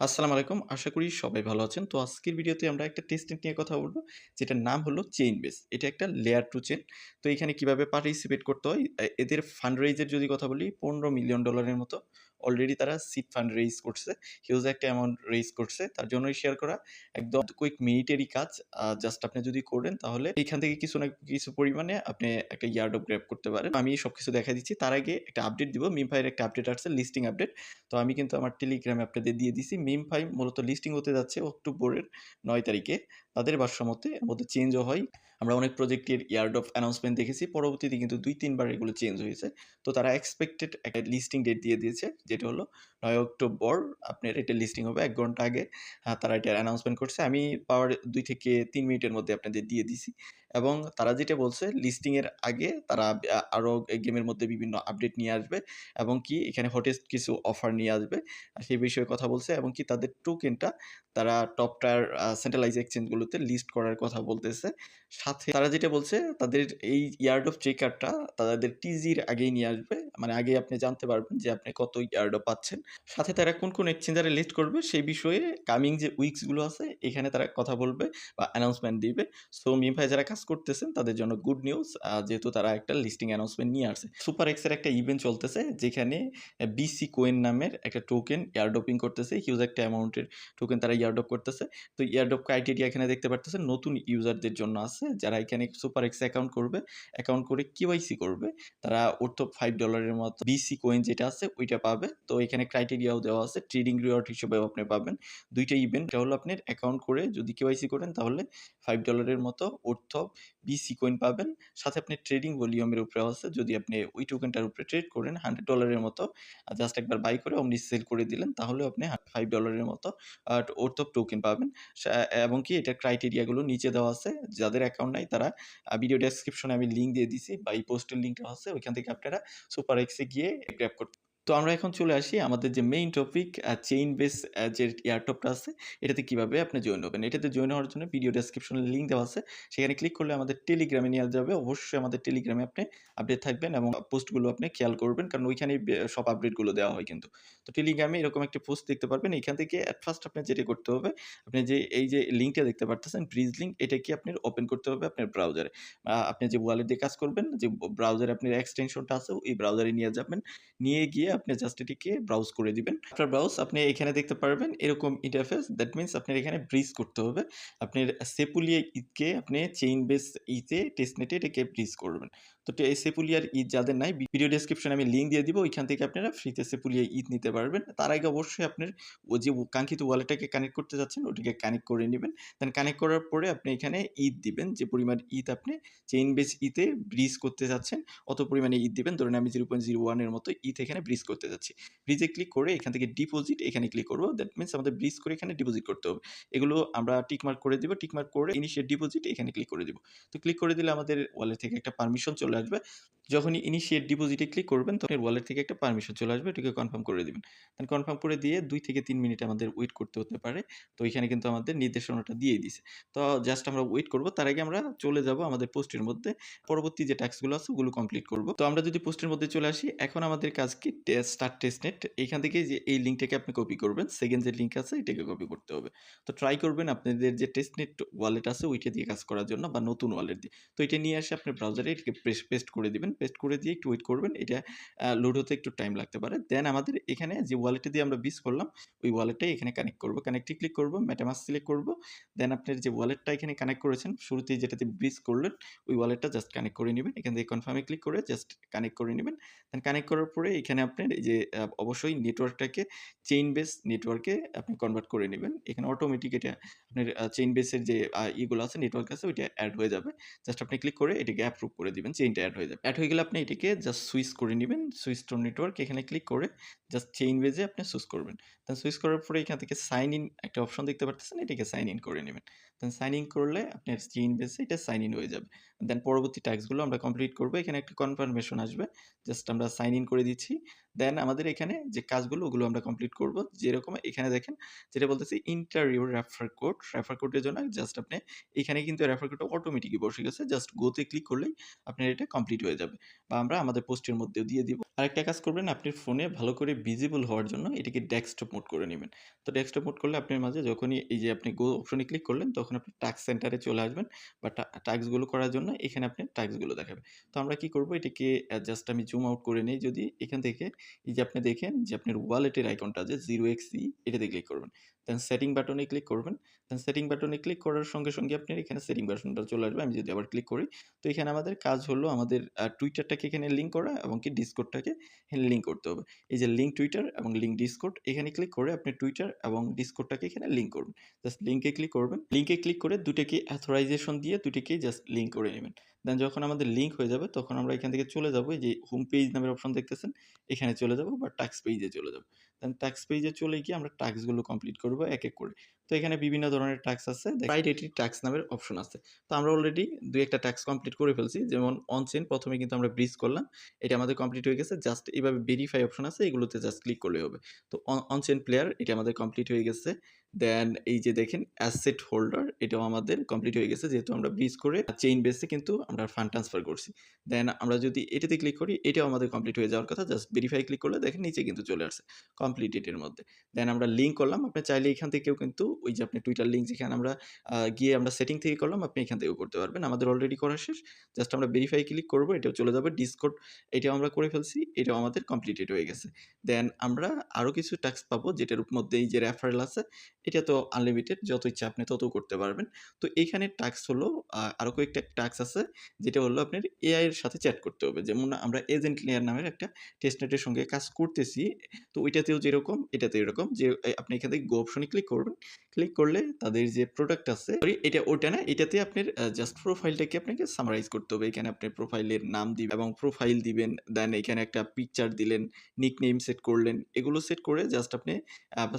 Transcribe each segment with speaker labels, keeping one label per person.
Speaker 1: আসসালামু আলাইকুম। আশা করি সবাই ভালো আছেন। তো আজকের ভিডিওতে আমরা একটা টেস্টনেট নিয়ে কথা বলব, যেটার নাম হলো চেইনবেস। এটা একটা লেয়ার 2 চেইন। তো এখানে কিভাবে পার্টিসিপেট করতে হয়, এদের ফান্ড রেইজ এর যদি কথা বলি $15 মিলিয়ন এর মতো অলরেডি তারা সিড ফান্ড রেইজ করছে। হিউজ একটা অ্যামাউন্ট রেইজ করছে। তার জন্যই শেয়ার করা। একদম কুইক মিনিটেরই কাজ। জাস্ট আপনি যদি করেন তাহলে এইখান থেকে কিছু না কিছু পরিমাণে আপনি একটা ইয়ারড্রপ গ্র্যাব করতে পারেন। আমি সবকিছু দেখাই দিচ্ছি। তার আগে একটা আপডেট দিব। মিম ভাইয়ের একটা আপডেট আসছে, লিস্টিং আপডেট। তো আমি কিন্তু আমার টেলিগ্রামে আপনাদের দিয়ে দিছি। মিম ফাইম মূলত লিস্টিং হতে যাচ্ছে অক্টোবরের ৯ তারিখে। তাদের ভাষ্যমতে এর মধ্যে চেঞ্জও হয়। আমরা অনেক প্রজেক্টের ইয়ারড্রপ অ্যানাউন্সমেন্ট দেখেছি। পরবর্তীতে কিন্তু ২-৩ বার এগুলো চেঞ্জ হয়েছে। তো তারা এক্সপেক্টেড একটা লিস্টিং ডেট দিয়ে দিয়েছে, যেটা হলো ৯ অক্টোবর। আপনার এটা লিস্টিং হবে ১ ঘন্টা আগে। তারা এটার অ্যানাউন্সমেন্ট করছে। আমি পাওয়ার ২ থেকে ৩ মিনিটের মধ্যে আপনাদের দিয়ে দিছি। এবং তারা যেটা বলছে, লিস্টিং এর আগে তারা আরো গেমের মধ্যে বিভিন্ন আপডেট নিয়ে আসবে এবং কি এখানে হটেস্ট কিছু অফার নিয়ে আসবে। সেই বিষয়ে কথা বলছে এবং কি তাদের টোকেনটা তারা টপ টায়ার সেন্ট্রালাইজ এক্সচেঞ্জ গুলোতে লিস্ট করার কথা বলতেছে। সাথে তারা যেটা বলছে, তাদের এই ইয়ার্ড অফ ট্রেকারটা তাদের টিজির আগেই নিয়ে আসবে। মানে আগেই আপনি জানতে পারবেন যে আপনি কত ইয়ার্ডও পাচ্ছেন। সাথে তারা কোন এক্সচেঞ্জারে লিস্ট করবে সেই বিষয়ে কামিং যে উইকস গুলো আছে এখানে তারা কথা বলবে বা অ্যানাউন্সমেন্ট দিবে। সো মিম ভাই যারা কাজ করতেছেন তাদের জন্য গুড নিউজ, যেহেতু তারা একটা লিস্টিং অ্যানাউন্সমেন্ট নিয়ে আসছে। সুপার এক্স এর একটা ইভেন্ট চলতেছে, যেখানে বিসি কোয়েন নামের একটা টোকেন এয়ারড্রপিং করতেছে। হিউজ একটা অ্যামাউন্টের টোকেন তারা এয়ারড্রপ করতেছে। তো এয়ারড্রপ ক্রাইটেরিয়া এখানে দেখতে পারতেছেন নতুন ইউজারদের জন্য আছে, যারা এখানে সুপার এক্স অ্যাকাউন্ট করবে, অ্যাকাউন্ট করে কেওয়াইসি করবে, তারা অর্থ $5 মতো বিসি কোয়েন যেটা আছে ওইটা পাবে। তো এখানে ক্রাইটেরিয়াও দেওয়া আছে, ট্রেডিং রিওয়ার্ড হিসেবেও আপনি পাবেন। দুইটা ইভেন্ট, এটা হলো আপনার অ্যাকাউন্ট করে যদি কেওয়াইসি করেন তাহলে $5 মতো অর্থ বিসি কয়েন পাবেন। সাথে আপনি ট্রেডিং ভলিউমের উপরেও আছে, যদি আপনি ওই টোকেনটার উপরে ট্রেড করেন $100 মতো, জাস্ট একবার বাই করে অমনি সেল করে দিলেন, তাহলেও আপনি $5 মতো অর্থ টোকেন পাবেন। সা এবং কি এটার ক্রাইটেরিয়া গুলো নিচে দেওয়া আছে। যাদের অ্যাকাউন্ট নাই তারা ভিডিও ডেসক্রিপশনে আমি লিঙ্ক দিয়ে দিছি বা এই পোস্টের লিঙ্কটা আছে, ওইখান থেকে আপনারা সুপার এক্স এ গিয়ে গ্র্যাব করতে। তো আমরা এখন চলে আসি আমাদের যে মেইন টপিক, চেইন বেস যে এয়ারড্রপটা আছে, এটাতে কিভাবে আপনি জয়েন হবেন। এটাতে জয়েন হওয়ার জন্য ভিডিও ডেসক্রিপশনে লিঙ্ক দেওয়া আছে। সেখানে ক্লিক করলে আমাদের টেলিগ্রামে নিয়ে যাবে। অবশ্যই আমাদের টেলিগ্রামে আপনি আপডেট থাকবেন এবং পোস্টগুলো আপনি খেয়াল করবেন, কারণ ওইখানেই সব আপডেটগুলো দেওয়া হয় কিন্তু। তো টেলিগ্রামে এরকম একটা পোস্ট দেখতে পারবেন। এখান থেকে এট ফার্স্ট আপনি যেটা করতে হবে, আপনি যে এই যে লিঙ্কটা দেখতে পারতেছেন ব্রিজ লিঙ্ক, এটাকে আপনার ওপেন করতে হবে আপনার ব্রাউজারে। আপনি যে ওয়ালেট দিয়ে কাজ করবেন, যে ব্রাউজারে আপনার এক্সটেনশনটা আছে ওই ব্রাউজারে নিয়ে যাবেন। নিয়ে গিয়ে আপনি জাস্ট এটিকে ব্রাউজ করে দিবেন। আফটার ব্রাউজ আপনি এখানে দেখতে পারবেন এরকম ইন্টারফেস। দ্যাট মিনস আপনার এখানে ব্রিজ করতে হবে। আপনার সেপুলিয়া ঈদকে আপনি চেইন বেস ইতে টেস্টনেটে এটাকে ব্রিজ করবেন। তো সেপুলিয়ার ঈদ যাদের নাই, ভিডিও ডেসক্রিপশনে আমি লিঙ্ক দিয়ে দিব, ওইখান থেকে আপনারা ফ্রিতে সেপুলিয়া ঈদ নিতে পারবেন। তার আগে অবশ্যই আপনার ওই যে কাঙ্ক্ষিত ওয়ালেটটাকে কানেক্ট করতে যাচ্ছেন ওটাকে কানেক্ট করে নেবেন। দেন কানেক্ট করার পরে আপনি এখানে ঈদ দিবেন, যে পরিমাণ ঈদ আপনি চেইন বেস ইতে ব্রিজ করতে যাচ্ছেন অত পরিমাণে ঈদ দিবেন। ধরেন আমি 0.01 এর মতো ঈদ এখানে ব্রিজ করতে যাচ্ছি। ব্রিজে ক্লিক করে এখান থেকে ডিপোজিট এখানে ক্লিক করব। দ্যাট মিনস আমাদের ব্রিজ করে এখানে ডিপোজিট করতে হবে। এগুলো আমরা টিক মার্ক করে দিব। টিক মার্ক করে ইনিশিয়েট ডিপোজিট এখানে ক্লিক করে দিব। তো ক্লিক করে দিলে আমাদের ওয়ালেট থেকে একটা পারমিশন চলে আসবে। যখনই ইনিশিয়েট ডিপোজিটে ক্লিক করবেন তখন ওয়ালেট থেকে একটা পারমিশন চলে আসবে, এটাকে কনফার্ম করে দিবেন। দেন কনফার্ম করে দিয়ে 2 থেকে 3 মিনিট আমাদের ওয়েট করতে হতে পারে। তো এখানে কিন্তু আমাদের নির্দেশনাটা দিয়েই দিছে। তো জাস্ট আমরা ওয়েট করব। তার আগে আমরা চলে যাব আমাদের পোস্টের মধ্যে। পরবর্তী যে টাস্কগুলো আছে ওগুলো কমপ্লিট করব। তো আমরা যদি পোস্টের মধ্যে চলে আসি, এখন আমাদের কাজ কি, স্টার্ট টেস্টনেট। এখান থেকে যে এই লিঙ্কটাকে আপনি কপি করবেন। সেকেন্ড যে লিঙ্ক আছে এটাকে কপি করতে হবে। তো ট্রাই করবেন আপনাদের যে টেস্টনেট ওয়ালেট আছে ওইটা দিয়ে কাজ করার জন্য, বা নতুন ওয়ালেট দিয়ে। তো এটা নিয়ে এসে আপনার ব্রাউজারে এটাকে পেস্ট করে দিবেন। পেস্ট করে দিয়ে একটু ওয়েট করবেন। এটা লোড হতে একটু টাইম লাগতে পারে। দেন আমাদের এখানে যে ওয়ালেটটা দিয়ে আমরা ব্রিজ করলাম ওই ওয়ালেটটাই এখানে কানেক্ট করব। কানেক্টে ক্লিক করব, মেটামাস্ক সিলেক্ট করব। দেন আপনার যে ওয়ালেটটা এখানে কানেক্ট করেছেন, শুরুতেই যেটাতে ব্রিজ করলেন ওই ওয়ালেটটা জাস্ট কানেক্ট করে নিবেন। এখান থেকে কনফার্মে ক্লিক করে জাস্ট কানেক্ট করে নিবেন। দেন কানেক্ট করার পরে এখানে আপনার এই যে অবশ্যই নেটওয়ার্কটাকে চেইন বেস নেটওয়ার্কে আপনি কনভার্ট করে নিবেন। এখানে অটোমেটিক এটা আপনার চেইন বেসের যে ইগুলো আছে, নেটওয়ার্ক আছে, ওইটা এড হয়ে যাবে। জাস্ট আপনি ক্লিক করে এটাকে অ্যাপ্রুভ করে দিবেন, চেইনটা এড হয়ে যাবে। এড হয়ে গেলে আপনি এটাকে জাস্ট সুইচ করে নিবেন। সুইচ টু নেটওয়ার্ক এখানে ক্লিক করে জাস্ট চেইন বেজে আপনি সুইচ করবেন। দেন সুইচ করার পরে এখান থেকে সাইন ইন একটা অপশন দেখতে পারতেছেন, এটাকে সাইন ইন করে নিবেন। দেন সাইন ইন করলে আপনার চেইন বেসে এটা সাইন ইন হয়ে যাবে। দেন পরবর্তী টাস্কগুলো আমরা কমপ্লিট করব। এখানে একটা কনফার্মেশন আসবে। জাস্ট আমরা সাইন ইন করে দিচ্ছি। দেন আমাদের এখানে যে কাজগুলো ওগুলো আমরা কমপ্লিট করব। যেরকম এখানে দেখেন যেটা বলতেছে enter your refer code. Refer কোডের জন্য জাস্ট আপনি এখানে কিন্তু রেফার কোডটা অটোমেটিকই বসে গেছে। জাস্ট গো তে ক্লিক করলেই আপনার এটা কমপ্লিট হয়ে যাবে। বা আমরা আমাদের পোস্টের মধ্যেও দিয়ে দিব। আরেকটা কাজ করবেন আপনার ফোনে ভালো করে ভিজিবল হওয়ার জন্য এটাকে ডেস্কটপ মোড করে নিবেন। তো ডেস্কটপ মোড করলে আপনার মাঝে যখনই এই যে আপনি গো অপশনে ক্লিক করলেন তখন আপনি টাস্ক সেন্টারে চলে আসবেন বা টাস্কগুলো করার জন্য এখানে আপনি টাস্কগুলো দেখাবে। তো আমরা কি করব এটাকে জাস্ট আমি জুম আউট করে নেই যদি এখান থেকে এই যে আপনি দেখেন যে আপনার ওয়ালেটের আইকনটা যে 0xC এটাতে ক্লিক করবেন। দেন সেটিং বাটনে ক্লিক করবেন। দেন সেটিং বাটনে ক্লিক করার সঙ্গে আপনার এখানে সেটিং বাটনটা চলে আসবে। আমি যদি আবার ক্লিক করি তো এখানে আমাদের কাজ হলো আমাদের টুইটারটাকে এখানে লিঙ্ক করা এবং কি ডিসকর্ডটাকে এখানে লিঙ্ক করতে হবে। এই যে লিঙ্ক টুইটার এবং লিঙ্ক ডিসকর্ড এখানে ক্লিক করে আপনি টুইটার এবং ডিসকর্ডটাকে এখানে লিঙ্ক করবেন। জাস্ট লিঙ্কে ক্লিক করবেন। লিঙ্কে ক্লিক করে দুটোকে অথরাইজেশন দিয়ে দুটোকেই জাস্ট লিঙ্ক করে নেবেন। দেন যখন আমাদের লিঙ্ক হয়ে যাবে তখন আমরা এখান থেকে চলে যাব এই যে হোম পেজ নামের অপশন দেখতেছেন এখানে চলে যাব বা টাস্ক পেজে চলে যাব। দেন টাস্ক পেজে চলে গিয়ে আমরা টাস্কগুলো কমপ্লিট করব এক করে। তো এখানে বিভিন্ন ধরনের টাস্ক আছে। প্রায়োরিটি টাস্ক নামের অপশন আছে। তো আমরা অলরেডি ২-১ টা টাস্ক কমপ্লিট করে ফেলছি। যেমন অন চেইন ১ম এ কিন্তু আমরা ব্রিজ করলাম। এটা আমাদের কমপ্লিট হয়ে গেছে। জাস্ট এভাবে ভেরিফাই অপশন আছে এগুলোতে জাস্ট ক্লিক করলেই হবে। তো অন চেইন প্লেয়ার এটা আমাদের কমপ্লিট হয়ে গেছে। দেন এই যে দেখেন অ্যাসেট হোল্ডার এটাও আমাদের কমপ্লিট হয়ে গেছে। যেহেতু আমরা ব্রিজ করে চেইন বেসে কিন্তু আমরা ফান্ড ট্রান্সফার করছি। দেন আমরা যদি এটাতে ক্লিক করি এটাও আমাদের কমপ্লিট হয়ে যাওয়ার কথা। জাস্ট ভেরিফাই ক্লিক করলে দেখেন নিচে কিন্তু চলে আসছে কমপ্লিটেড এর মধ্যে। দেন আমরা লিঙ্ক করলাম। আপনি চাইলে এখান থেকেও কিন্তু ওই যে আপনি টুইটার লিঙ্ক যেখানে আমরা গিয়ে আমরা সেটিং থেকে করলাম আপনি এখান থেকেও করতে পারবেন। আমাদের অলরেডি করা শেষ। জাস্ট আমরা ভেরিফাই ক্লিক করব। এটাও চলে যাবে। ডিসকর্ড এটাও আমরা করে ফেলছি। এটাও আমাদের কমপ্লিটেড হয়ে গেছে। দেন আমরা আরো কিছু টাস্ক পাবো যেটার মধ্যে এই যে রেফারেল আছে এটা তো আনলিমিটেড যত ইচ্ছা আপনি তত করতে পারবেন। তো এইখানে টাস্ক হলো আরো কয়েকটা টাস্ক আছে যেটা হলো আপনার এআই এর সাথে চ্যাট করতে হবে। যেমন আমরা এজেন্ট লেয়ার নামের একটা টেস্টনেটের সঙ্গে কাজ করতেছি। তো ওইটাতেও যেরকম এটাতেও এরকম যে আপনি এখান থেকে গো অপশনে ক্লিক করবেন। ক্লিক করলে তাদের যে প্রোডাক্ট আছে সরি এটা ওটা না এটাতে আপনার জাস্ট প্রোফাইলটাকে আপনাকে সামারাইজ করতে হবে। এখানে আপনি প্রোফাইলের নাম দিবেন এবং প্রোফাইল দিবেন। দেন এখানে একটা পিকচার দিলেন, নিকনেম সেট করলেন। এগুলো সেট করে জাস্ট আপনি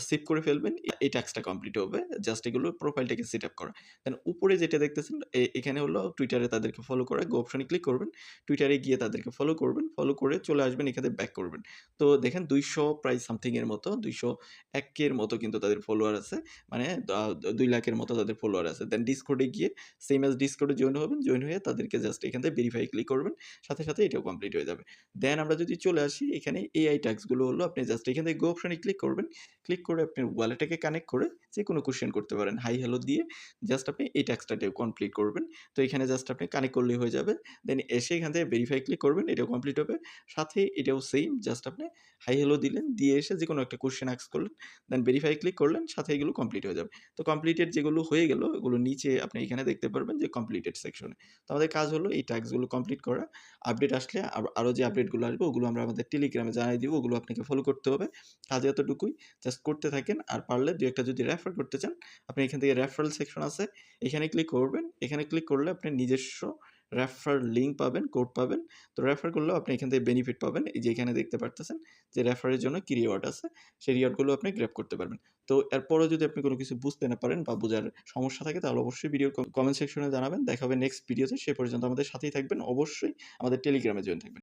Speaker 1: সেভ করে ফেলবেন। এই টাস্কটা কমপ্লিট হবে। জাস্ট এগুলো প্রোফাইলটাকে সেটআপ করা। দেন উপরে যেটা দেখতেছেন এখানে হলো টুইটারে তাদেরকে ফলো করা। গো অপশনে ক্লিক করবেন। টুইটারে গিয়ে তাদেরকে ফলো করবেন। ফলো করে চলে আসবেন এখানে ব্যাক করবেন। তো দেখেন ২০০ প্রায় সামথিং এর মতো ২০১ এর মতো কিন্তু তাদের ফলোয়ার আছে। মানে ২ লাখের মতো তাদের ফলোয়ার আছে। দেন ডিসকর্ডে গিয়ে সেম এস ডিসকর্ডে জয়েন হবেন। জয়েন হয়ে তাদেরকে জাস্ট এখান থেকে ভেরিফাই ক্লিক করবেন। সাথে এটাও কমপ্লিট হয়ে যাবে। দেন আমরা যদি চলে আসি এখানে এআই টাস্ক গুলো হলো আপনি জাস্ট এখান থেকে গো অপশনে ক্লিক করবেন। ক্লিক করে আপনার ওয়ালেটটাকে কানেক্ট করে যেকোনো কোয়েশ্চেন করতে পারেন। হাই হ্যালো দিয়ে জাস্ট আপনি এই টাস্কটাতেও কমপ্লিট করবেন। তো এখানে জাস্ট আপনি কানেক্ট করলেই হয়ে যাবে। দেন এসে এখান থেকে ভেরিফাই ক্লিক করবেন। এটাও কমপ্লিট হবে। সাথে এটাও সেইম জাস্ট আপনি হাই হ্যালো দিলেন। দিয়ে এসে যেকোনো একটা কোয়েশ্চেন আস্ক করলেন। দেন ভেরিফাই ক্লিক করলেন। সাথে এগুলো কমপ্লিট হয়ে যাবে। তো কমপ্লিটেড যেগুলো হয়ে গেল ওগুলো নিচে আপনি এখানে দেখতে পারবেন যে কমপ্লিটেড সেকশনে। তো আমাদের কাজ হলো এই টাস্কগুলো কমপ্লিট করা। আপডেট আসলে আরো যে আপডেটগুলো আসবে ওগুলো আমরা আমাদের টেলিগ্রামে জানাই দিব। ওগুলো আপনাকে ফলো করতে হবে। কাজ এতটুকুই। জাস্ট করতে থাকেন। আর পারলে ২ একটা যদি রেফার করতে চান, আপনি এখান থেকে রেফারেল সেকশন আছে। এখানে ক্লিক করবেন। এখানে ক্লিক করলে আপনি নিজস্ব রেফার লিঙ্ক পাবেন, কোড পাবেন। তো রেফার করলেও আপনি এখান থেকে বেনিফিট পাবেন। এই যে এখানে দেখতে পারতেছেন যে রেফারের জন্য কি রিওয়ার্ড আছে। সেই রিওয়ার্ডগুলো আপনি গ্র্যাব করতে পারবেন। তো এরপরেও যদি আপনি কোনো কিছু বুঝতে না পারেন বা বোঝার সমস্যা থাকে তাহলে অবশ্যই ভিডিওর কমেন্ট সেকশনে জানাবেন। দেখা হবে নেক্সট ভিডিওতে। সে পর্যন্ত আমাদের সাথেই থাকবেন। অবশ্যই আমাদের টেলিগ্রামে জয়েন থাকবেন।